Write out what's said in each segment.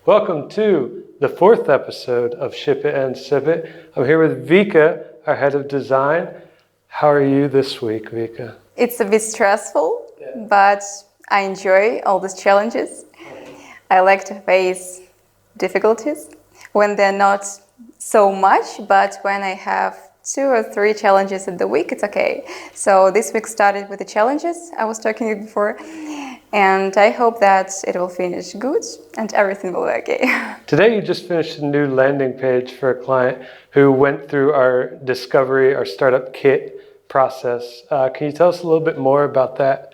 Welcome to the fourth episode of Ship It and Sip It. I'm here with Vika, our head of design. How are you this week, Vika? It's a bit stressful, but I enjoy all these challenges. I like to face difficulties when they're not so much, but when I have 2 or 3 challenges in the week, it's okay. So this week started with the challenges I was talking about before, and I hope that it will finish good and everything will be okay. Today you just finished a new landing page for a client who went through our discovery, our startup kit process. Can you tell us a little bit more about that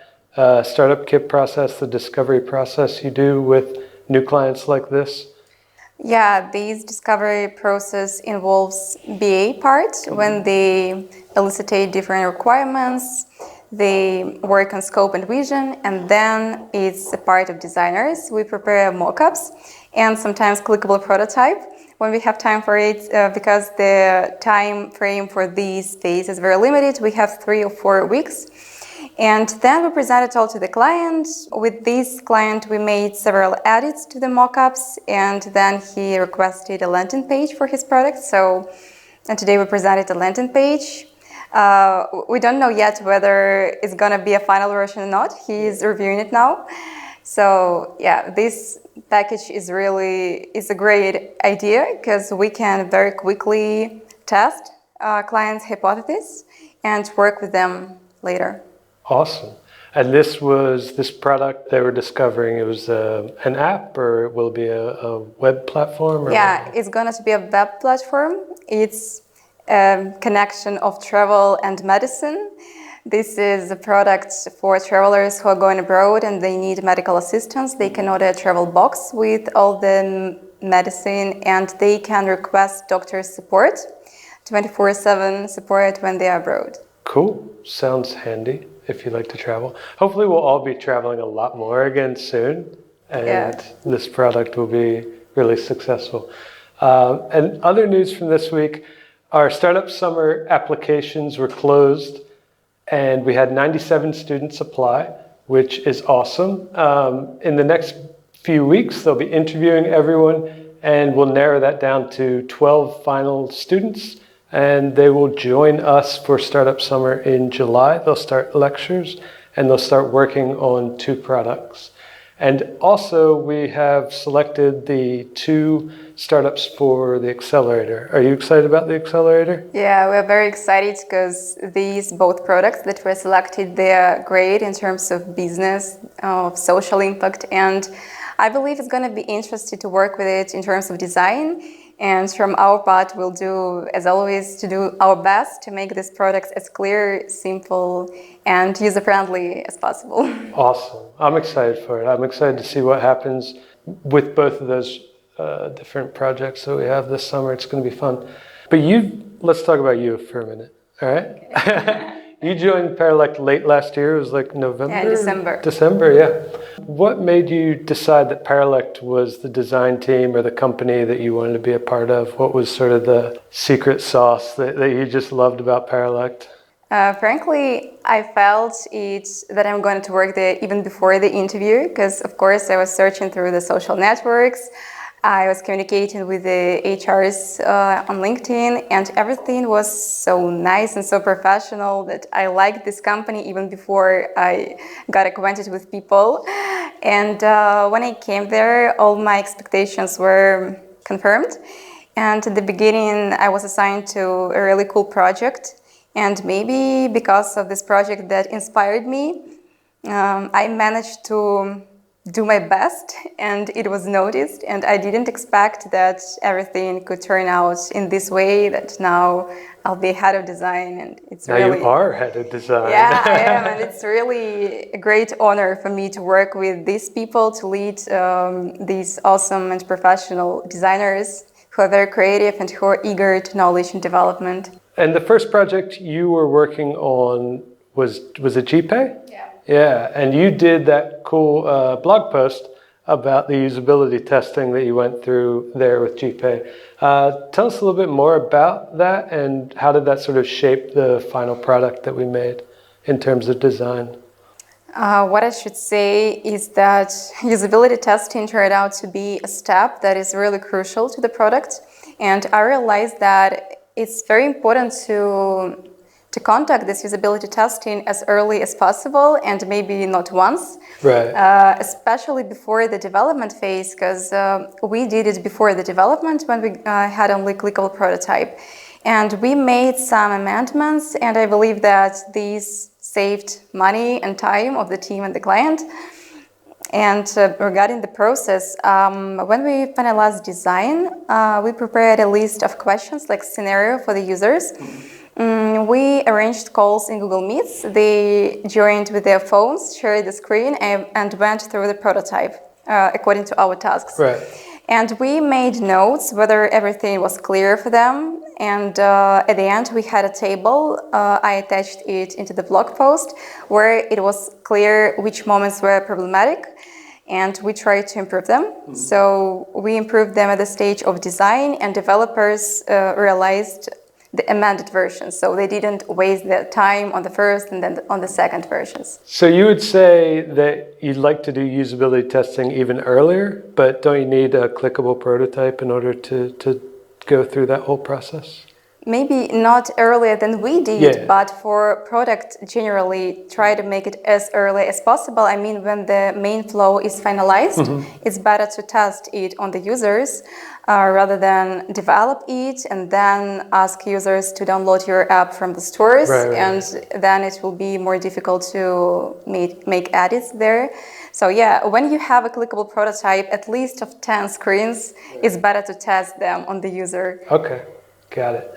startup kit process, the discovery process you do with new clients like this? Yeah, this discovery process involves BA part when they elicitate different requirements, they work on scope and vision, and then it's a part of designers. We prepare mockups and sometimes clickable prototype when we have time for it, because the time frame for this phase is very limited. We have 3 or 4 weeks. And then we present it all to the client. With this client, we made several edits to the mockups, and then he requested a landing page for his product. And today we presented a landing page. We don't know yet whether it's going to be a final version or not. He is reviewing it now. So yeah, this package is a great idea because we can very quickly test clients' hypotheses and work with them later. Awesome. And this product they were discovering, it was an app, or will it be a web platform? Or yeah, it's going to be a web platform. It's a connection of travel and medicine. This is a product for travelers who are going abroad and they need medical assistance. They can order a travel box with all the medicine, and they can request doctor support, 24/7 support when they are abroad. Cool. Sounds handy if you like to travel. Hopefully we'll all be traveling a lot more again soon, and this product will be really successful. And other news from this week, our startup summer applications were closed, and we had 97 students apply, which is awesome. In the next few weeks, they'll be interviewing everyone, and we'll narrow that down to 12 final students. And they will join us for Startup Summer in July. They'll start lectures and they'll start working on 2 products. And also we have selected the 2 startups for the accelerator. Are you excited about the accelerator? Yeah, we're very excited because these both products that were selected, they're great in terms of business, of social impact. And I believe it's going to be interesting to work with it in terms of design. And from our part, we'll do, as always, to do our best to make these products as clear, simple, and user-friendly as possible. Awesome. I'm excited for it. I'm excited to see what happens with both of those different projects that we have this summer. It's going to be fun. But let's talk about you for a minute, all right? Okay. You joined Paralect late last year. It was like November? Yeah, December. December, yeah. What made you decide that Paralect was the design team or the company that you wanted to be a part of? What was sort of the secret sauce that you just loved about Paralect? Frankly, I felt that I'm going to work there even before the interview, because of course I was searching through the social networks. I was communicating with the HRs on LinkedIn, and everything was so nice and so professional that I liked this company even before I got acquainted with people. And when I came there, all my expectations were confirmed. And at the beginning, I was assigned to a really cool project. And maybe because of this project that inspired me, I managed to do my best, and it was noticed, and I didn't expect that everything could turn out in this way, that now I'll be head of design, and it's now really... you are head of design. Yeah, I am, and it's really a great honor for me to work with these people, to lead these awesome and professional designers who are very creative and who are eager to knowledge and development. And the first project you were working on was it GPay? Yeah. Yeah, and you did that cool blog post about the usability testing that you went through there with GPay. Tell us a little bit more about that, and how did that sort of shape the final product that we made in terms of design? What I should say is that usability testing turned out to be a step that is really crucial to the product. And I realized that it's very important to conduct this usability testing as early as possible and maybe not once, Right. Especially before the development phase, because we did it before the development when we had only clickable prototype. And we made some amendments, and I believe that these saved money and time of the team and the client. And regarding the process, when we finalized design, we prepared a list of questions like scenario for the users. We arranged calls in Google Meets. They joined with their phones, shared the screen, and went through the prototype according to our tasks. Right. And we made notes whether everything was clear for them. And at the end, we had a table. I attached it into the blog post where it was clear which moments were problematic, and we tried to improve them. Mm-hmm. So we improved them at the stage of design, and developers realized the amended version. So they didn't waste their time on the first and then on the second versions. So you would say that you'd like to do usability testing even earlier, but don't you need a clickable prototype in order to go through that whole process? Maybe not earlier than we did, yeah. But for product generally, try to make it as early as possible. I mean, when the main flow is finalized, mm-hmm. It's better to test it on the users rather than develop it and then ask users to download your app from the stores. Right. And then it will be more difficult to make edits there. So yeah, when you have a clickable prototype, at least of 10 screens, it's better to test them on the user. Okay, got it.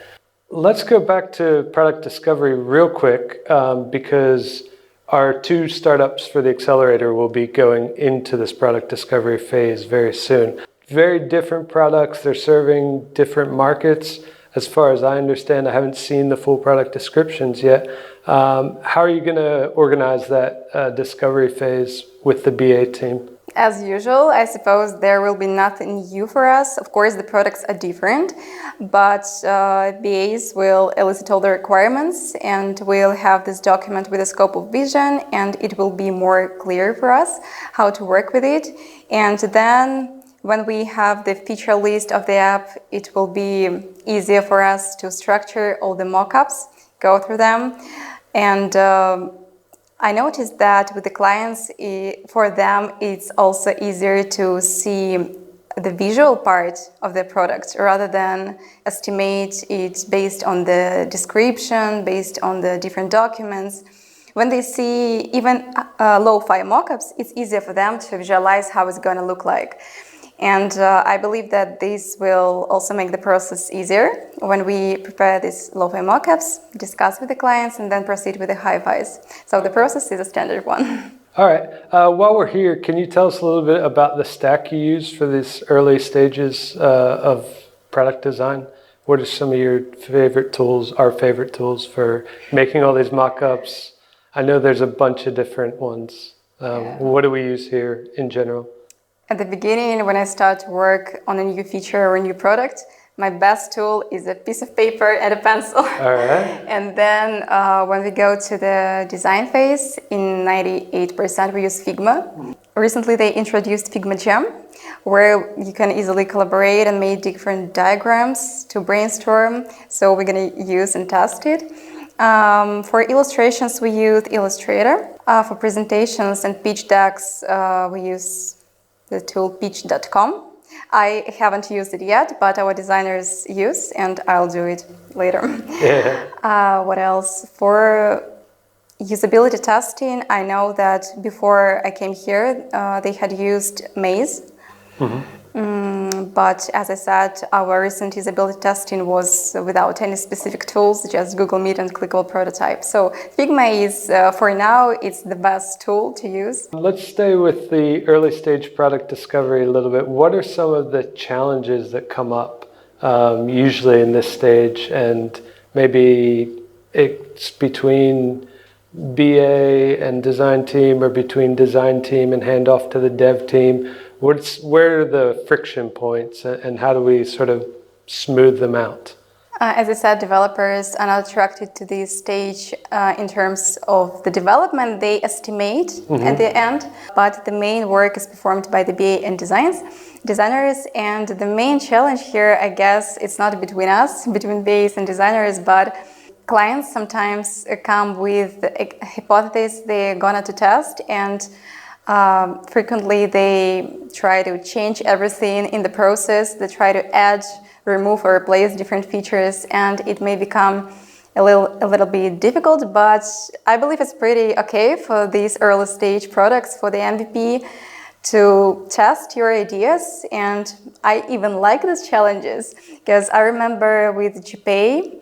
Let's go back to product discovery real quick because our 2 startups for the accelerator will be going into this product discovery phase very soon. Very different products, they're serving different markets. As far as I understand, I haven't seen the full product descriptions yet. How are you going to organize that discovery phase with the BA team? As usual, I suppose there will be nothing new for us. Of course, the products are different, but BAs will elicit all the requirements and we'll have this document with a scope of vision, and it will be more clear for us how to work with it. And then when we have the feature list of the app, it will be easier for us to structure all the mockups, go through them. And I noticed that with the clients, for them, it's also easier to see the visual part of the product rather than estimate it based on the description, based on the different documents. When they see even lo-fi mockups, it's easier for them to visualize how it's going to look like. And I believe that this will also make the process easier when we prepare these lo-fi mockups, discuss with the clients, and then proceed with the hi-fis. So the process is a standard one. All right. While we're here, can you tell us a little bit about the stack you use for these early stages of product design? What are some of your favorite tools, our favorite tools for making all these mockups? I know there's a bunch of different ones. What do we use here in general? At the beginning, when I start to work on a new feature or a new product, my best tool is a piece of paper and a pencil. All right. And then when we go to the design phase, in 98% we use Figma. Recently they introduced Figma Jam, where you can easily collaborate and make different diagrams to brainstorm. So we're going to use and test it. For illustrations, we use Illustrator. For presentations and pitch decks, we use the tool pitch.com. I haven't used it yet, but our designers use, and I'll do it later. Yeah. What else? For usability testing, I know that before I came here, they had used Maze. Mm-hmm. But as I said, our recent usability testing was without any specific tools, just Google Meet and clickable prototype. So Figma is, for now, it's the best tool to use. Let's stay with the early stage product discovery a little bit. What are some of the challenges that come up usually in this stage? And maybe it's between BA and design team, or between design team and handoff to the dev team. Where are the friction points, and how do we sort of smooth them out? As I said, developers are not attracted to this stage in terms of the development. They estimate at the end, but the main work is performed by the BA and designers. And the main challenge here, I guess, it's not between us, between BAs and designers, but clients sometimes come with a hypothesis they're gonna to test, and frequently they try to change everything in the process. They try to add, remove, or replace different features, and it may become a little bit difficult, but I believe it's pretty okay for these early stage products, for the MVP, to test your ideas. And I even like these challenges, because I remember with GPay,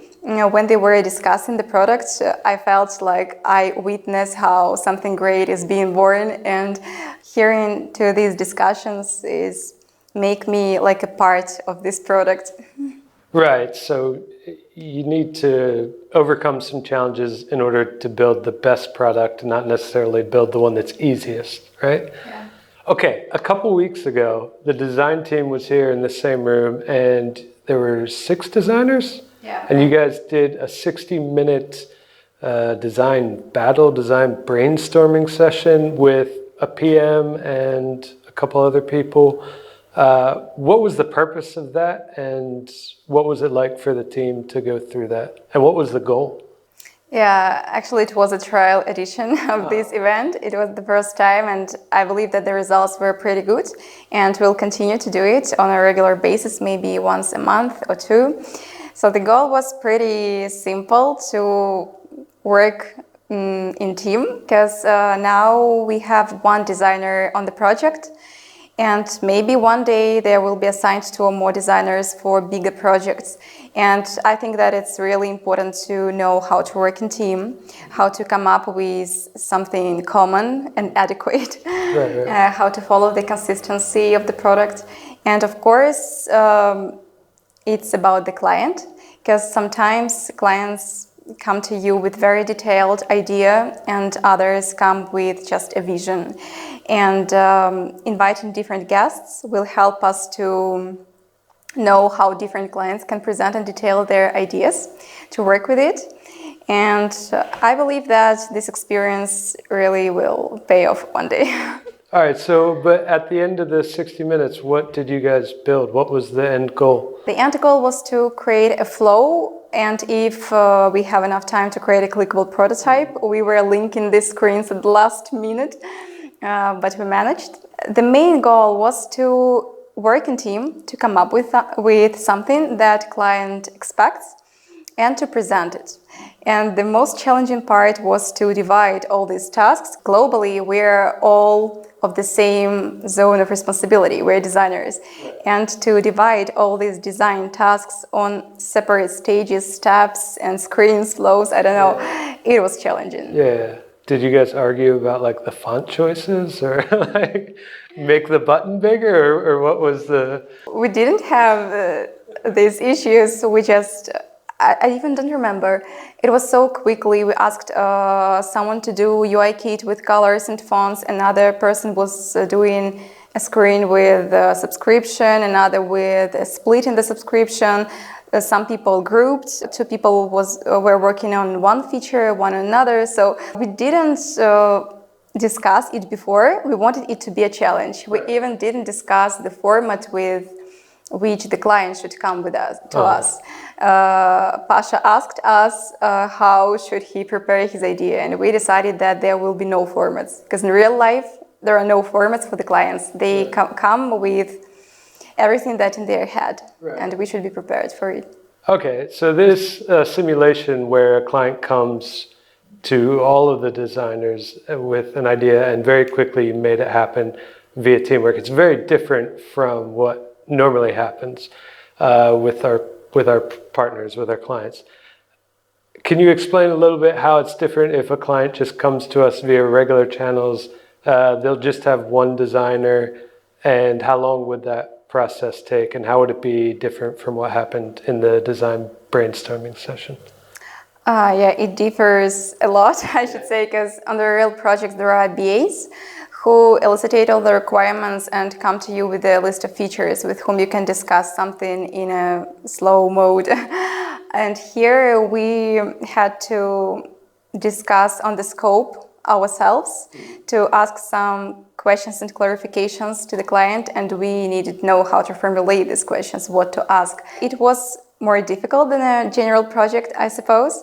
when they were discussing the product, I felt like I witnessed how something great is being born, and hearing to these discussions is make me like a part of this product. Right, so you need to overcome some challenges in order to build the best product, not necessarily build the one that's easiest, right? Yeah. Okay, a couple weeks ago, the design team was here in the same room, and there were 6 designers. Yeah. And you guys did a 60-minute design brainstorming session with a PM and a couple other people. What was the purpose of that, and what was it like for the team to go through that? And what was the goal? Yeah, actually it was a trial edition of this event. It was the first time, and I believe that the results were pretty good, and we'll continue to do it on a regular basis, maybe once a month or 2. So the goal was pretty simple, to work in team, because now we have one designer on the project, and maybe one day there will be assigned 2 or more designers for bigger projects. And I think that it's really important to know how to work in team, how to come up with something common and adequate, Right. How to follow the consistency of the product. And of course, it's about the client, because sometimes clients come to you with very detailed idea, and others come with just a vision. And inviting different guests will help us to know how different clients can present and detail their ideas, to work with it. And I believe that this experience really will pay off one day. All right, so, but at the end of the 60 minutes, what did you guys build? What was the end goal? The end goal was to create a flow, and if we have enough time to create a clickable prototype. We were linking these screens at the last minute, but we managed. The main goal was to work in team, to come up with something that client expects, and to present it. And the most challenging part was to divide all these tasks. Globally, we're all of the same zone of responsibility, we're designers. And to divide all these design tasks on separate stages, steps, and screens, flows, I don't know, it was challenging. Yeah. Did you guys argue about like the font choices, or like make the button bigger, or what was the... We didn't have these issues, we just... I even don't remember. It was so quickly. We asked someone to do UI kit with colors and fonts. Another person was doing a screen with a subscription, another with a split in the subscription. Some people grouped. 2 people were working on one feature, one on another. So we didn't discuss it before. We wanted it to be a challenge. We even didn't discuss the format with which the client should come with us to us. Pasha asked us how should he prepare his idea, and we decided that there will be no formats, because in real life there are no formats for the clients. They come with everything that in their head, and we should be prepared for it. Okay, so this simulation where a client comes to all of the designers with an idea and very quickly made it happen via teamwork, it's very different from what normally happens with our partners, with our clients. Can you explain a little bit how it's different if a client just comes to us via regular channels? They'll just have one designer, and how long would that process take, and how would it be different from what happened in the design brainstorming session? Yeah, it differs a lot, I should say, because on the real projects there are BAs who elicitate all the requirements and come to you with a list of features with whom you can discuss something in a slow mode. And here we had to discuss on the scope ourselves, to ask some questions and clarifications to the client, and we needed to know how to formulate these questions, what to ask. It was more difficult than a general project, I suppose,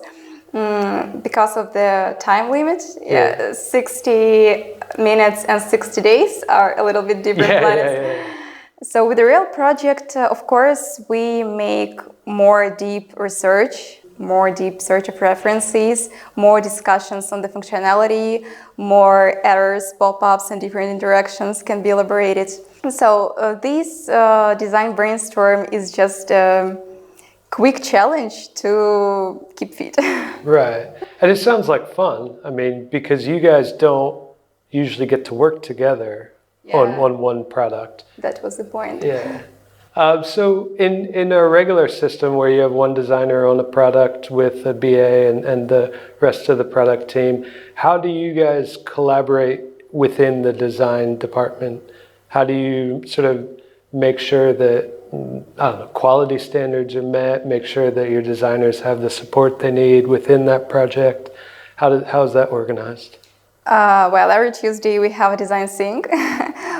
because of the time limit. Yeah, 60 minutes and 60 days are a little bit different planets. So with the real project, of course, we make more deep research, more deep search of references, more discussions on the functionality, more errors, pop-ups, and different interactions can be elaborated. So this design brainstorm is just a quick challenge to keep fit. Right. And it sounds like fun. I mean, because you guys don't usually get to work together on one product. That was the point. Yeah. So in a regular system where you have one designer on a product with a BA and the rest of the product team, how do you guys collaborate within the design department? How do you sort of make sure that, I don't know, quality standards are met, make sure that your designers have the support they need within that project? How is that organized? Well, every Tuesday we have a design sync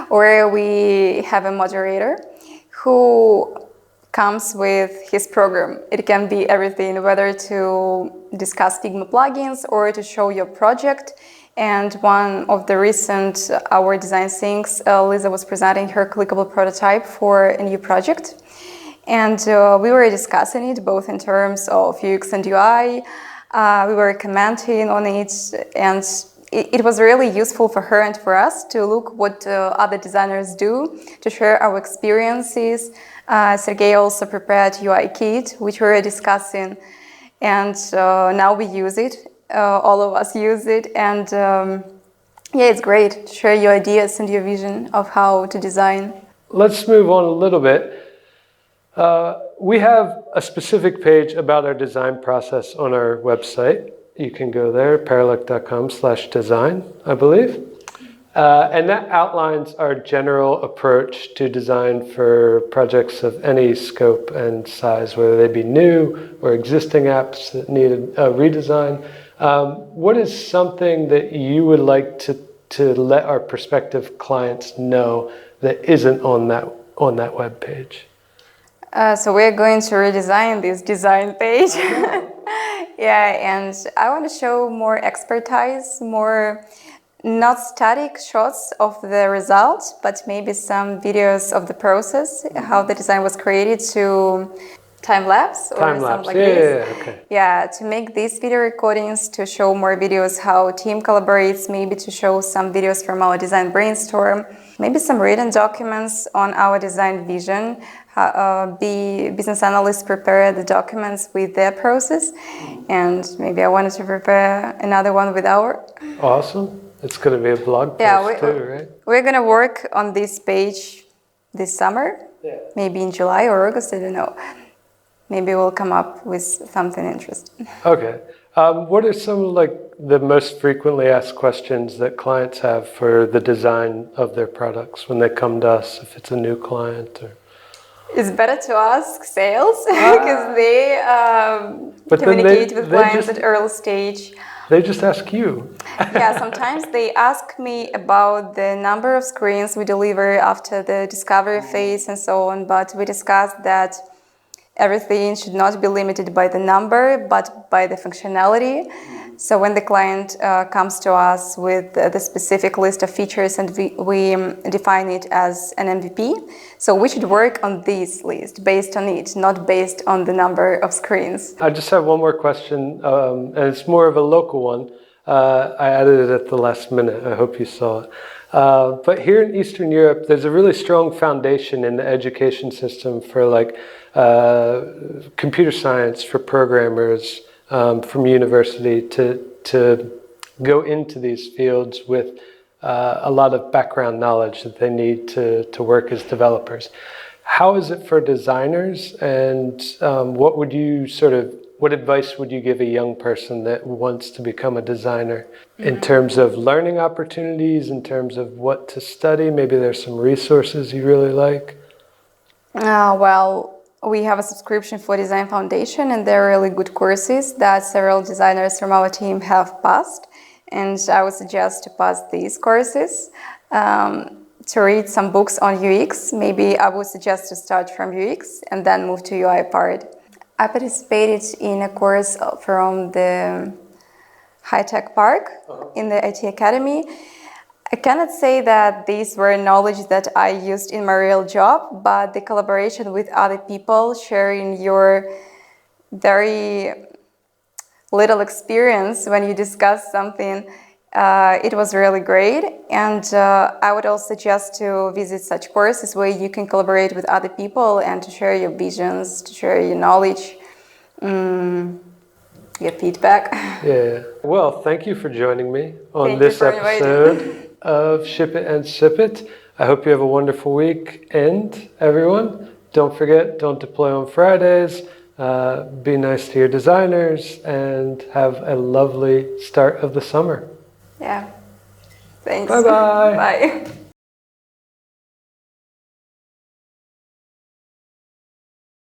where we have a moderator who comes with his program. It can be everything, whether to discuss Figma plugins or to show your project. And one of the recent our design syncs, Lisa was presenting her clickable prototype for a new project. And we were discussing it both in terms of UX and UI. We were commenting on it, and it was really useful for her and for us to look what other designers do, to share our experiences. Sergey also prepared UI kit, which we were discussing, and now we use it. All of us use it, and yeah, it's great to share your ideas and your vision of how to design. Let's move on a little bit. We have a specific page about our design process on our website. You can go there, paralect.com/design, I believe. And that outlines our general approach to design for projects of any scope and size, whether they be new or existing apps that need a redesign. What is something that you would like to let our prospective clients know that isn't on that web page? So we're going to redesign this design page. Yeah, and I want to show more expertise, more not static shots of the results, but maybe some videos of the process, how the design was created, to time-lapse or something like this. Yeah, okay. Yeah, to make these video recordings, to show more videos how team collaborates, maybe to show some videos from our design brainstorm, maybe some written documents on our design vision. The business analysts prepare the documents with their process, and maybe I wanted to prepare another one with our. Awesome. It's going to be a blog post too, right? We're going to work on this page this summer, maybe in July or August, I don't know. Maybe we'll come up with something interesting. Okay. What are some like the most frequently asked questions that clients have for the design of their products when they come to us, if it's a new client? Or... It's better to ask sales because they communicate with clients at early stage. They just ask you. Yeah, sometimes they ask me about the number of screens we deliver after the discovery phase and so on, but we discussed that everything should not be limited by the number, but by the functionality. So when the client comes to us with the specific list of features and we define it as an MVP, so we should work on this list based on it, not based on the number of screens. I just have one more question, and it's more of a local one. I added it at the last minute. I hope you saw it. But here in Eastern Europe, there's a really strong foundation in the education system for like computer science for programmers from university to go into these fields with a lot of background knowledge that they need to work as developers. How is it for designers, and what advice would you give a young person that wants to become a designer in terms of learning opportunities, in terms of what to study? Maybe there's some resources you really like. Well, we have a subscription for Design Foundation, and they're really good courses that several designers from our team have passed. And I would suggest to pass these courses, to read some books on UX. Maybe I would suggest to start from UX and then move to UI part. I participated in a course from the High Tech Park in the IT Academy. I cannot say that these were knowledge that I used in my real job, but the collaboration with other people, sharing your very little experience when you discuss something, it was really great. And I would also suggest to visit such courses where you can collaborate with other people and to share your visions, to share your knowledge, your feedback. Yeah. Well, thank you for joining me on Thank this you for inviting. episode of Ship It and Sip It. I hope you have a wonderful weekend, everyone. Don't forget, don't deploy on Fridays. Be nice to your designers and have a lovely start of the summer. Yeah. Thanks. Bye-bye. Bye.